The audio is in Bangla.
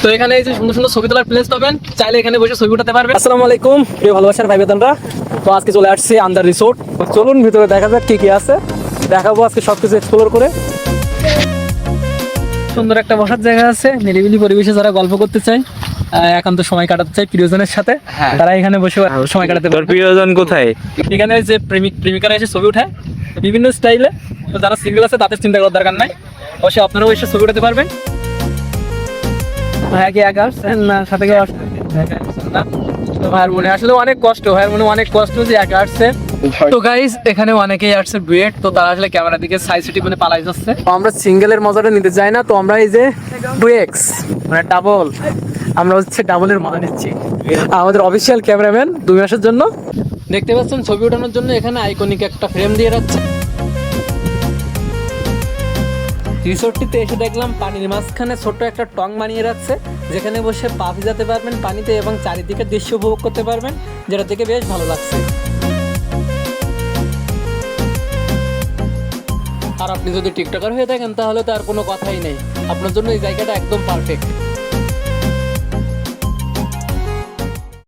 তো এখানে এই যে সুন্দর সুন্দর ছবি তোলার প্লেস পাবেন, চাইলে এখানে বসে ছবি উঠাতে পারবেন। আসসালামু আলাইকুম প্রিয় ভালোবাসার ভাই বেতনরা, তো আজকে চলে আসছি আন্দার রিসোর্ট। চলুন ভিতরে দেখা যাক কি কি আছে, দেখাবো আজকে সবকিছু এক্সপ্লোর করে। সুন্দর একটা বসার জায়গা আছে, নিরিবিলি পরিবেশে যারা গল্প করতে চায়, একান্ত সময় কাটাতে চায় প্রিয়জনের সাথে, তারা এখানে বসে সময় কাটাতে পারে। প্রিয়জন কোথায়? এখানে যে প্রেমিকারা এসে ছবি উঠায় বিভিন্ন স্টাইলে, তো যারা সিঙ্গেল আছে তাদের চিন্তা করার দরকার নাই, অবশ্যই আপনারাও এসে ছবি উঠাতে পারবেন। ভাইয়া কি একা আসছেন না সাথে কেউ আসছেন? না, তো ভাইয়ের মনে আসলে অনেক কষ্ট, ভাইয়ের মনে অনেক কষ্ট যে একা আসছে। তো গাইস এখানে অনেকেই আসছে ডুয়েট, তো তারা আসলে ক্যামেরা দিকে সাইড সিটি মানে পালাই যাচ্ছে। তো আমরা সিঙ্গেলের মজাটা নিতে চাই না, তো আমরা এই যে 2x মানে ডাবল, আমরা হচ্ছে ডাবলের মজা নিচ্ছি। আমাদের অফিসিয়াল ক্যামেরাম্যান 2 মাসের জন্য দেখতে পাচ্ছেন ছবি ওঠানোর জন্য এখানে আইকনিক একটা ফ্রেম দিয়ে রাখছে। রিসোর্টটিতে এসে দেখলাম পানির মাঝখানে ছোট্ট একটা টং বানিয়ে রাখছে, যেখানে বসে পা ভিজাতে পারবেন পানিতে এবং চারিদিকে দৃশ্য উপভোগ করতে পারবেন, যেটা দেখে বেশ ভালো লাগছে। আর আপনি যদি টিকটকার হয়ে থাকেন তাহলে তো আর কোনো কথাই নেই, আপনার জন্য এই জায়গাটা একদম পারফেক্ট।